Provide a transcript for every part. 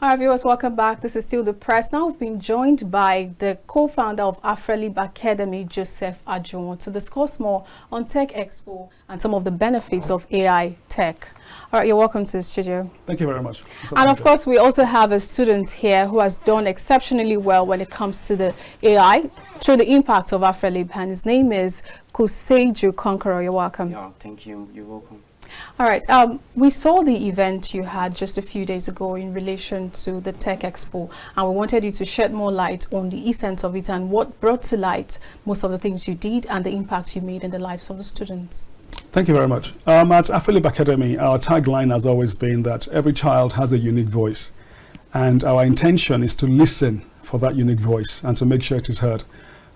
Hi viewers, welcome back. This is still the press. Now we've been joined by the co-founder of Aferelib Academy, Joseph Ajuwon, to discuss more on Tech Expo and some of the benefits of AI tech. All right, you're welcome to the studio. Thank you very much. And of course, we also have a student here who has done exceptionally well when it comes to the AI through the impact of Aferelib, and his name is Kuseju Conqueror. You're welcome. Yeah, thank you. You're welcome. All right, we saw the event you had just a few days ago in relation to the Tech Expo, and we wanted you to shed more light on the essence of it and what brought to light most of the things you did and the impact you made in the lives of the students. Thank you very much. At Aferelib Academy, our tagline has always been that every child has a unique voice, and our intention is to listen for that unique voice and to make sure it is heard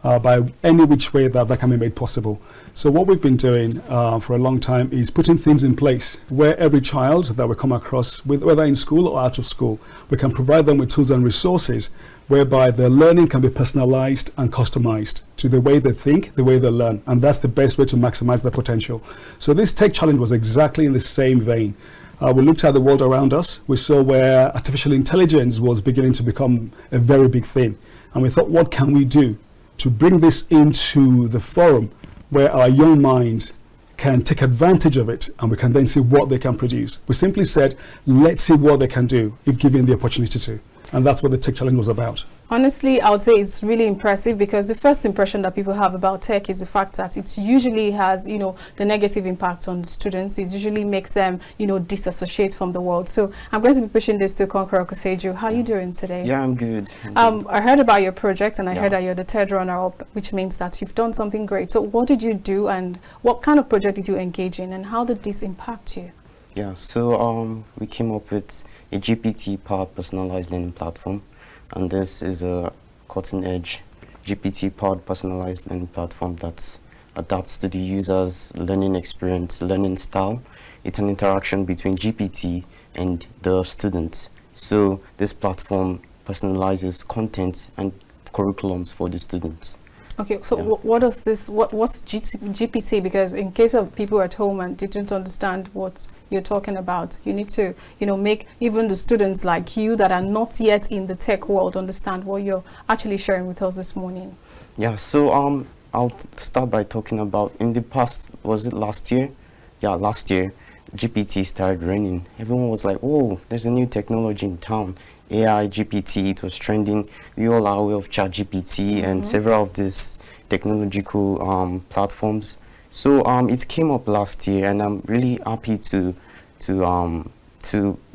by any which way that can be made possible. So what we've been doing for a long time is putting things in place where every child that we come across, whether in school or out of school, we can provide them with tools and resources whereby their learning can be personalized and customized to the way they think, the way they learn, and that's the best way to maximize their potential. So this tech challenge was exactly in the same vein. We looked at the world around us. We saw where artificial intelligence was beginning to become a very big thing, and we thought, what can we do to bring this into the forum where our young minds can take advantage of it, and we can then see what they can produce. We simply said, let's see what they can do if given the opportunity to. And that's what the Tech Challenge was about. Honestly, I would say it's really impressive, because the first impression that people have about tech is the fact that it usually has, the negative impact on students. It usually makes them, disassociate from the world. So I'm going to be pushing this to Conqueror Kuseju. How are you doing today? Yeah, I'm good. I heard about your project, and I heard that you're the third runner-up, which means that you've done something great. So what did you do, and what kind of project did you engage in, and how did this impact you? Yeah, so we came up with a GPT-powered personalized learning platform, and this is a cutting-edge GPT-powered personalized learning platform that adapts to the user's learning experience, learning style. It's an interaction between GPT and the student. So this platform personalizes content and curriculums for the students. Okay, so what's GPT? Because in case of people at home and didn't understand what you're talking about, you need to, make even the students like you that are not yet in the tech world understand what you're actually sharing with us this morning. Yeah, so I'll start by talking about, in the past, was it last year? Yeah, last year, GPT started running. Everyone was like, oh, there's a new technology in town. AI, GPT, it was trending. We all are aware of ChatGPT and several of these technological platforms. So it came up last year, and I'm really happy to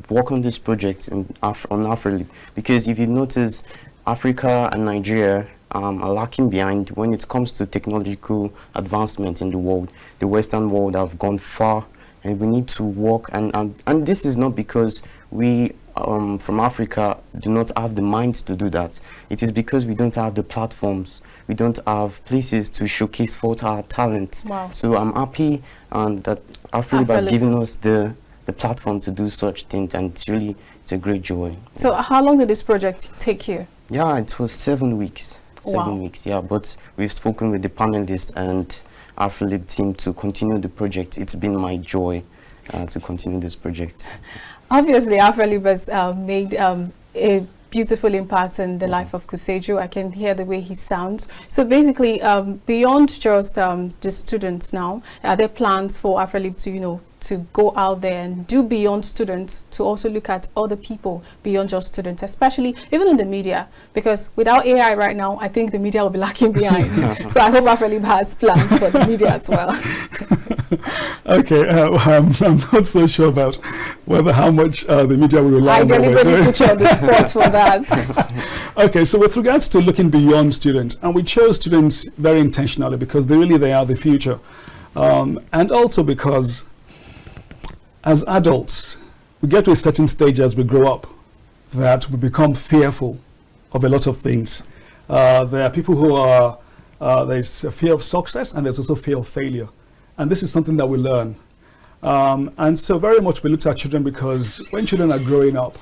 work on this project on Aferelib, because if you notice, Africa and Nigeria are lacking behind when it comes to technological advancement in the world. The Western world have gone far, and we need to work. And this is not because we from Africa do not have the mind to do that. It is because we don't have the platforms, we don't have places to showcase forth our talent. Wow. So I'm happy that Aferelib has given us the platform to do such things, and it's a great joy. So how long did this project take you? Yeah, it was 7 weeks. Wow. 7 weeks, yeah, but we've spoken with the panelists and Aferelib team to continue the project. It's been my joy to continue this project. Obviously, Aferelib has made a beautiful impact in the life of Kuseju. I can hear the way he sounds. So basically, beyond just the students now, are there plans for Aferelib to go out there and do beyond students, to also look at other people beyond just students, especially even in the media? Because without AI right now, I think the media will be lacking behind. So I hope Aferelib has plans for the media as well. Okay, I'm not so sure about how much the media will rely on what we're doing. I deliberately put you on the spot for that. Okay, so with regards to looking beyond students, and we chose students very intentionally because they are the future, and also because as adults, we get to a certain stage as we grow up that we become fearful of a lot of things. There are people who are, there's a fear of success, and there's also fear of failure. And this is something that we learn. And so very much we looked at children, because when children are growing up,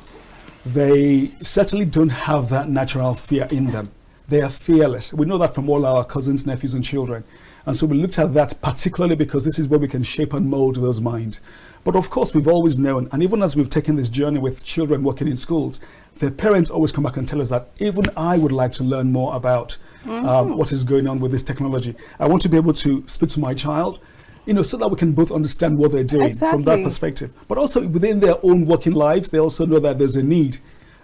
they certainly don't have that natural fear in them. They are fearless. We know that from all our cousins, nephews, and children. And so we looked at that particularly because this is where we can shape and mold those minds. But of course, we've always known, and even as we've taken this journey with children working in schools, their parents always come back and tell us that even I would like to learn more about what is going on with this technology. I want to be able to speak to my child, so that we can both understand what they're doing from that perspective. But also within their own working lives, they also know that there's a need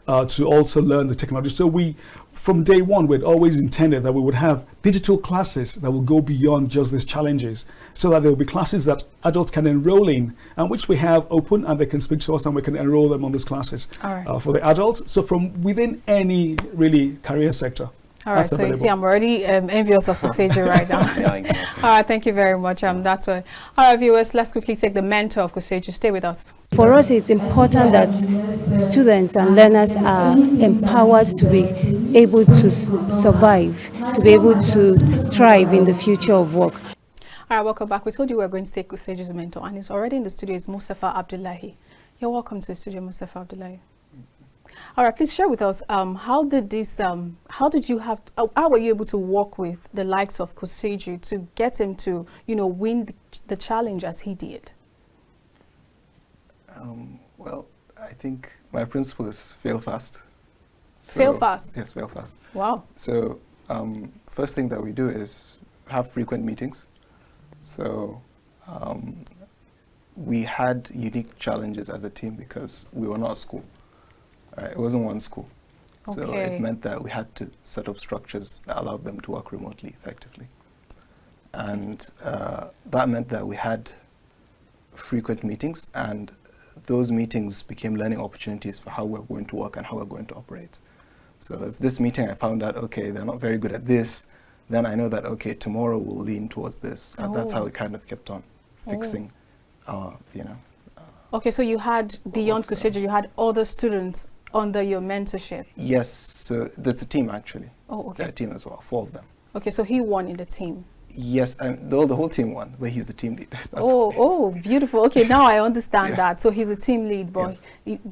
to also learn the technology. So we, from day one, we'd always intended that we would have digital classes that will go beyond just these challenges, so that there will be classes that adults can enroll in, and which we have open, and they can speak to us and we can enroll them on these classes for the adults. So from within any really career sector. All right, so you see, I'm already envious of Kuseju right now. All right, thank you very much. That's what. All right, viewers, let's quickly take the mentor of Kuseju. Stay with us. For us, it's important that students and learners are empowered to be able to survive, to be able to thrive in the future of work. All right, welcome back. We told you we were going to take Kuseju's mentor, and he's already in the studio. It's Mustafa Abdullahi. You're welcome to the studio, Mustafa Abdullahi. All right, please share with us, how were you able to work with the likes of Kuseju to get him to, win the challenge as he did? Well, I think my principle is fail fast. So, fail fast? Yes, fail fast. Wow. So, first thing that we do is have frequent meetings. So, we had unique challenges as a team because we were not a school. Right, it wasn't one school. Okay. So it meant that we had to set up structures that allowed them to work remotely effectively. And that meant that we had frequent meetings, and those meetings became learning opportunities for how we're going to work and how we're going to operate. So if this meeting I found out, okay, they're not very good at this, then I know that, okay, tomorrow we'll lean towards this. And that's how we kind of kept on fixing okay, so you had, beyond Kuseju, you had other students under your mentorship? Yes, so there's a team actually. Oh, okay. There's a team as well, 4 of them. Okay, so he won in the team? Yes, and the whole team won, but he's the team lead. Oh, beautiful. Okay, now I understand that. So he's a team lead, but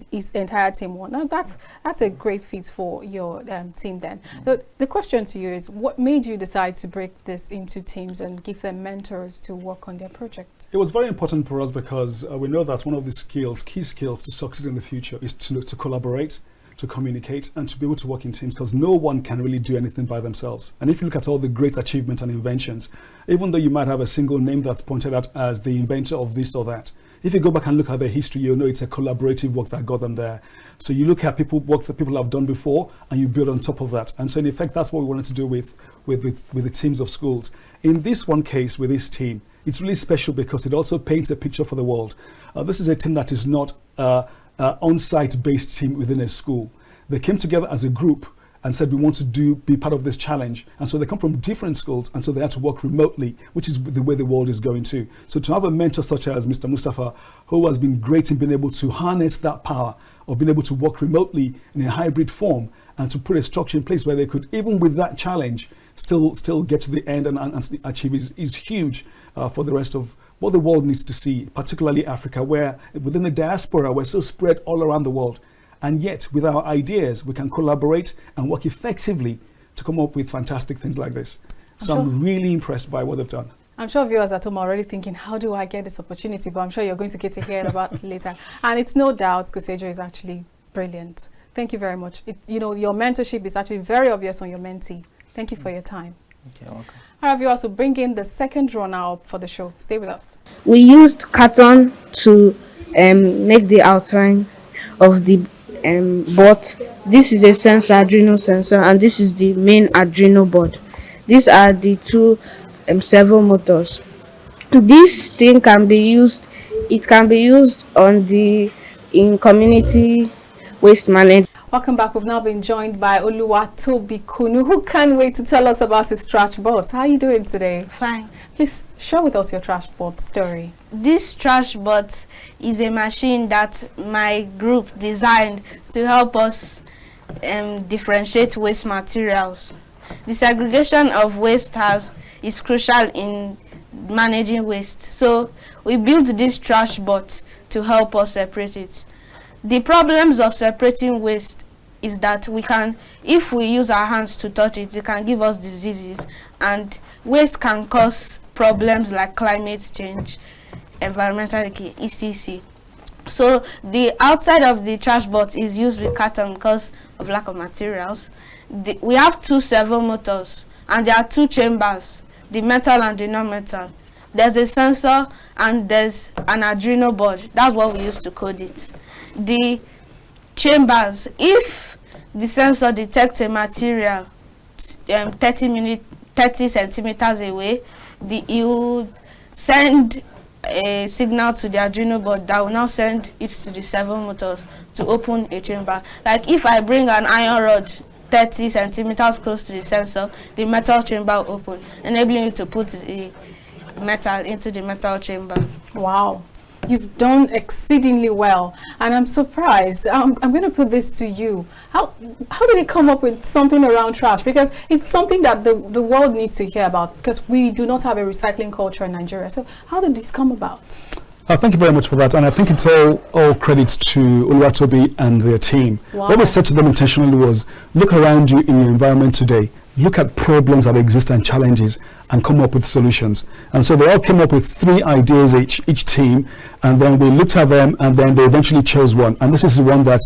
his entire team won. Now that's a great feat for your team then. So the question to you is, what made you decide to break this into teams and give them mentors to work on their project? It was very important for us because we know that one of the key skills to succeed in the future is to collaborate, to communicate, and to be able to work in teams, because no one can really do anything by themselves. And if you look at all the great achievements and inventions, even though you might have a single name that's pointed out as the inventor of this or that, if you go back and look at their history, you'll know it's a collaborative work that got them there. So you look at work that people have done before, and you build on top of that. And so in effect, that's what we wanted to do with the teams of schools. In this one case, with this team, it's really special because it also paints a picture for the world. This is a team that is not on-site based team within a school. They came together as a group and said, we want to be part of this challenge. And so they come from different schools, and so they had to work remotely, which is the way the world is going to. So to have a mentor such as Mr. Mustafa, who has been great in being able to harness that power of being able to work remotely in a hybrid form, and to put a structure in place where they could, even with that challenge, still get to the end and achieve is huge for the rest of what the world needs to see, particularly Africa, where within the diaspora, we're so spread all around the world. And yet, with our ideas, we can collaborate and work effectively to come up with fantastic things like this. So I'm really impressed by what they've done. I'm sure viewers at home are already thinking, how do I get this opportunity? But I'm sure you're going to get to hear about it later. And it's no doubt Kuseju is actually brilliant. Thank you very much. Your mentorship is actually very obvious on your mentee. Thank you for your time. Okay, welcome. All right, viewers, will bring in the second runner-up for the show. Stay with us. We used KAFTAN to make the outline of the board. This is a Arduino sensor, and this is the main Arduino board. These are the two servo motors. This thing can be used. It can be used in community waste management. Welcome back. We've now been joined by Oluwatobikunu, who can't wait to tell us about his trash bot. How are you doing today? Fine. Please share with us your trash bot story. This trash bot is a machine that my group designed to help us differentiate waste materials. The segregation of waste is crucial in managing waste. So we built this trash bot to help us separate it. The problems of separating waste is that we can, if we use our hands to touch it, it can give us diseases, and waste can cause problems like climate change, environmental decay, etc. So the outside of the trash box is used with carton because of lack of materials. We have 2 servo motors, and there are 2 chambers, the metal and the non-metal. There's a sensor and there's an Arduino board. That's what we use to code it. The chambers, if the sensor detects a material 30 centimeters away, it will send a signal to the Arduino board that will now send it to the servo motors to open a chamber. Like if I bring an iron rod 30 centimeters close to the sensor, the metal chamber will open, enabling you to put the metal into the metal chamber. Wow. You've done exceedingly well, and I'm surprised. I'm going to put this to you. How did you come up with something around trash? Because it's something that the world needs to hear about, because we do not have a recycling culture in Nigeria. So how did this come about? Thank you very much for that, and I think it's all credits to Oluwatobi and their team. Wow. What we said to them intentionally was, look around you in your environment today, look at problems that exist and challenges, and come up with solutions. And so they all came up with 3 ideas each team, and then we looked at them, and then they eventually chose one. And this is the one that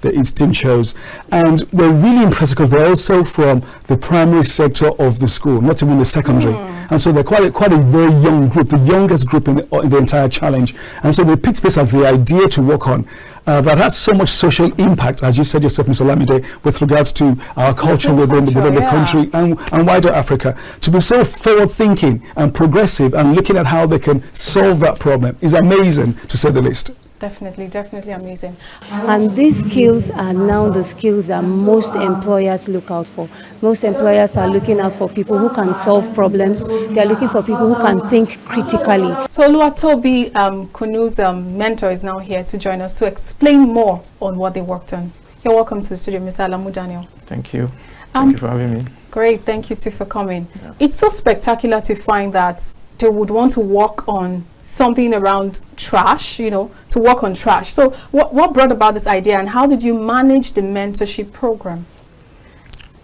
his team chose. And we're really impressed because they're also from the primary sector of the school, not even the secondary. And so they're quite a very young group, the youngest group in the entire challenge. And so we picked this as the idea to work on that has so much social impact, as you said yourself, Ms. Olamide, with regards to our culture within the country and wider Africa. To be so forward-thinking and progressive and looking at how they can solve that problem is amazing, to say the least. Definitely amazing. And these skills are now the skills that most employers look out for. Most employers are looking out for people who can solve problems. They are looking for people who can think critically. So Oluwatobi Kunu's mentor is now here to join us to explain more on what they worked on. You're welcome to the studio, Mr. Alamu Daniel. Thank you. Thank you for having me. Great, thank you too for coming. Yeah. It's so spectacular to find that they would want to work on something around trash, to work on trash. So what brought about this idea, and how did you manage the mentorship program?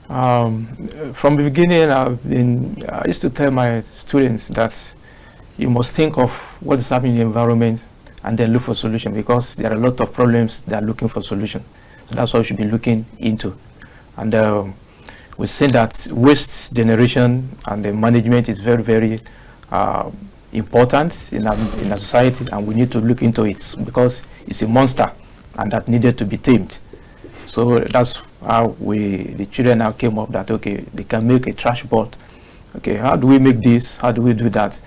From the beginning, I used to tell my students that you must think of what is happening in the environment and then look for solution, because there are a lot of problems that are looking for solution. So that's what we should be looking into. And we see that waste generation and the management is very, very important in our society, and we need to look into it because it's a monster and that needed to be tamed. So that's how the children now came up that, okay, they can make a trash board. Okay, how do we make this? How do we do that?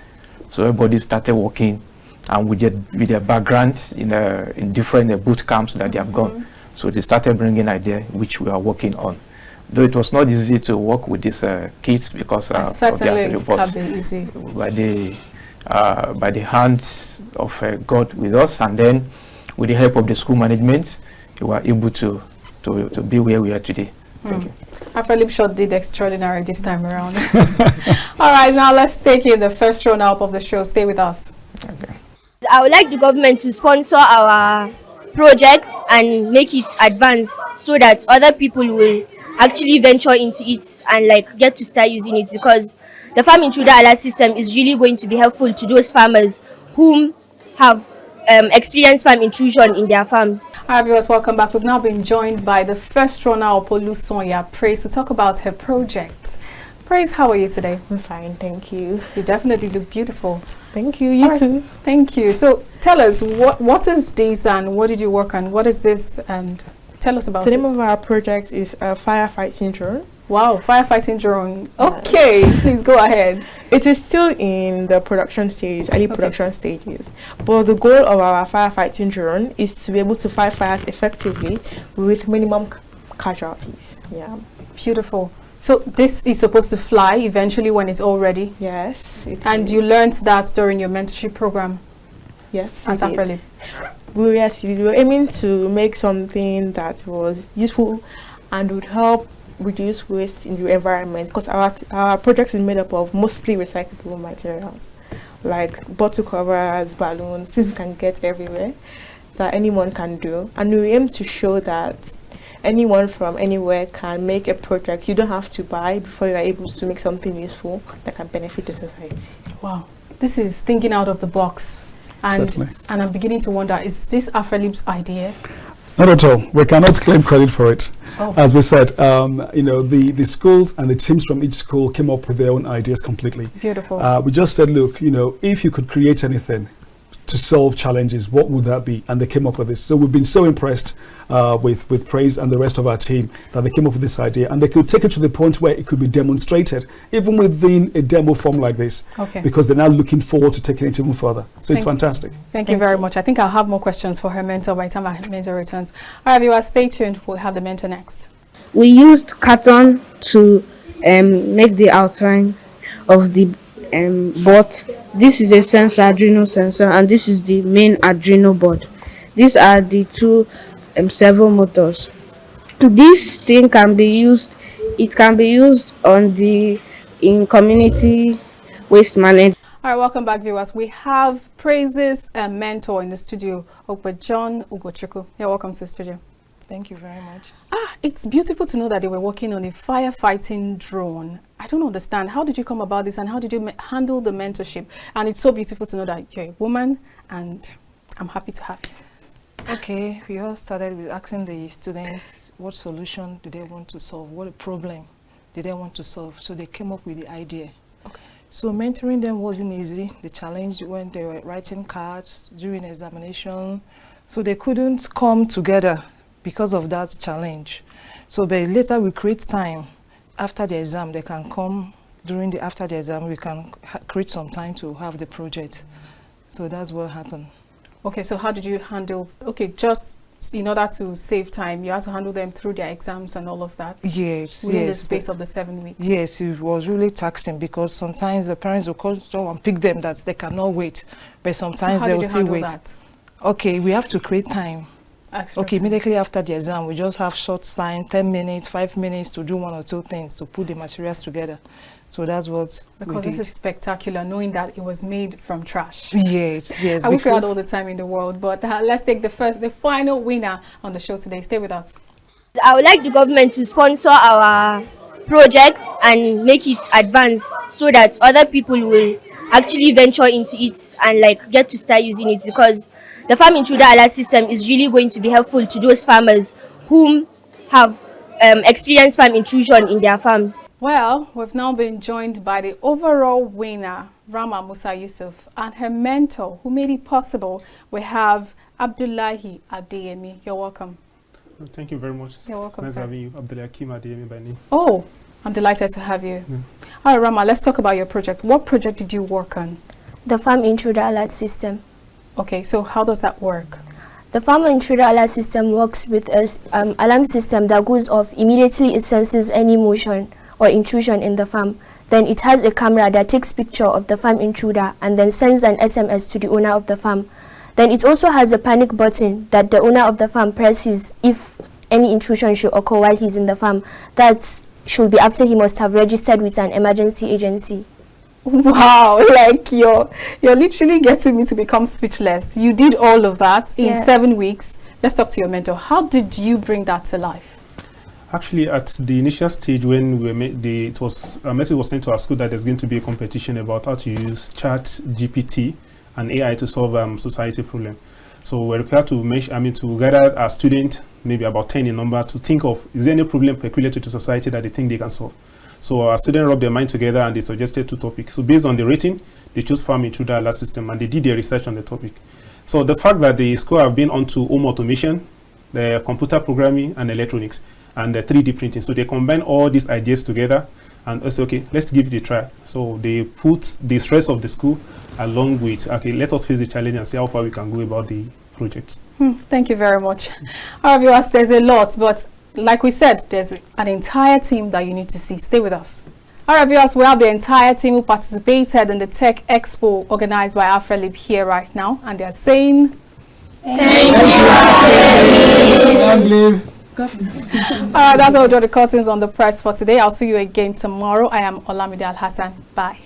So everybody started working, and with their backgrounds in different boot camps that they have gone. So they started bringing ideas which we are working on. Though it was not easy to work with these kids because of their reports, by the hands of God with us, and then with the help of the school management, we were able to be where we are today. Thank you. Aferelib shot did extraordinary this time around. All right, now let's take in the first round-up of the show. Stay with us. Okay. I would like the government to sponsor our projects and make it advance so that other people will actually venture into it and get to start using it, because the farm intruder alert system is really going to be helpful to those farmers whom have experienced farm intrusion in their farms. Hi viewers, welcome back. We've now been joined by the first runner-up, Olusonya Praise, to talk about her project. Praise, how are you today? I'm fine, thank you. You definitely look beautiful. Thank you, you too. Thank you. So tell us, what is this and what did you work on? What is this, and tell us about it. The name of our project is Firefight Syndrome. Wow, Firefight Syndrome. Okay, please go ahead. It is still in the production stages, early production stages. But the goal of our Firefight Syndrome is to be able to fight fires effectively with minimum casualties. Yeah. Beautiful. So this is supposed to fly eventually when it's all ready? Yes, it and is. You learned that during your mentorship program? Yes, at Aferelib. We were aiming to make something that was useful and would help reduce waste in the environment, because our project is made up of mostly recyclable materials like bottle covers, balloons, things can get everywhere that anyone can do, and we aim to show that anyone from anywhere can make a project. You don't have to buy before you are able to make something useful that can benefit the society. Wow, this is thinking out of the box. Certainly. And I'm beginning to wonder, is this Aferelib's idea? Not at all. We cannot claim credit for it. Oh. As we said, the schools and the teams from each school came up with their own ideas completely. Beautiful. We just said, look, if you could create anything to solve challenges, what would that be? And they came up with this. So we've been so impressed with Praise and the rest of our team that they came up with this idea, and they could take it to the point where it could be demonstrated, even within a demo form like this. Okay. Because they're now looking forward to taking it even further. So it's fantastic. Thank you very much. I think I'll have more questions for her mentor by the time our mentor returns. All right, viewers, stay tuned. We'll have the mentor next. We used KAFTAN to make the outline of the board. This is a sensor, Arduino sensor, and this is the main Arduino board. These are the two servo motors. This thing can be used. It can be used in community waste management. All right, welcome back, viewers. We have Praise's mentor in the studio, John Ugochukwu. You're welcome to the studio. Thank you very much. It's beautiful to know that they were working on a firefighting drone. I don't understand. How did you come about this, and how did you handle the mentorship? And it's so beautiful to know that you're a woman, and I'm happy to have you. Okay, we all started with asking the students what solution do they want to solve, what problem did they want to solve. So they came up with the idea. Okay. So mentoring them wasn't easy. The challenge when they were writing cards during examination, so they couldn't come together because of that challenge. So but later we create time after the exam. They can come after the exam. We can create some time to have the project. So that's what happened. Okay, so how did you handle, just in order to save time, you had to handle them through their exams and all of that? Yes, within yes. the space of the 7 weeks? Yes, it was really taxing because sometimes the parents will call and pick them that they cannot wait, but sometimes they will still wait. That? Okay, we have to create time. Extra okay, time. immediately after the exam, we just have short time, 10 minutes, 5 minutes to do one or two things, to put the materials together. So that's what Because we this is spectacular, knowing that it was made from trash. Yes, yes. I wish we had all the time in the world, but let's take the final winner on the show today. Stay with us. I would like the government to sponsor our projects and make it advance so that other people will actually venture into it and get to start using it, because the farm intruder alert system is really going to be helpful to those farmers whom have experienced farm intrusion in their farms. Well, we've now been joined by the overall winner, Rama Musa Yusuf, and her mentor who made it possible. We have Abdullahi Adeyemi. You're welcome. Thank you very much. You're welcome, nice sir. having you. Abdullahi Adeyemi by name. Oh, I'm delighted to have you. Yeah. All right, Rama, let's talk about your project. What project did you work on? The farm intruder alert system. Okay, so how does that work? The farm intruder alert system works with an alarm system that goes off immediately it senses any motion or intrusion in the farm. Then it has a camera that takes picture of the farm intruder and then sends an SMS to the owner of the farm. Then it also has a panic button that the owner of the farm presses if any intrusion should occur while he's in the farm. That should be after he must have registered with an emergency agency. Wow, you're literally getting me to become speechless. You did all of that in 7 weeks. Let's talk to your mentor. How did you bring that to life? Actually, at the initial stage when we made a message was sent to our school that there's going to be a competition about how to use Chat GPT and AI to solve society problem. So we're required to gather our students, maybe about 10 in number, to think of, is there any problem peculiar to the society that they think they can solve? So our students rubbed their mind together and they suggested 2 topics. So based on the rating, they chose farm intruder alert system and they did their research on the topic. So the fact that the school have been onto home automation, the computer programming and electronics and the 3D printing. So they combine all these ideas together and say, okay, let's give it a try. So they put the stress of the school along with, okay, let us face the challenge and see how far we can go about the project. Thank you very much. All right, viewers, there's a lot, but like we said, there's an entire team that you need to see. Stay with us. All right, viewers, we have the entire team who participated in the Tech Expo organized by Aferelib here right now, and they're saying, Thank you. All right, that's all. Draw the curtains on the press for today. I'll see you again tomorrow. I am Olamide Alhassan. Bye.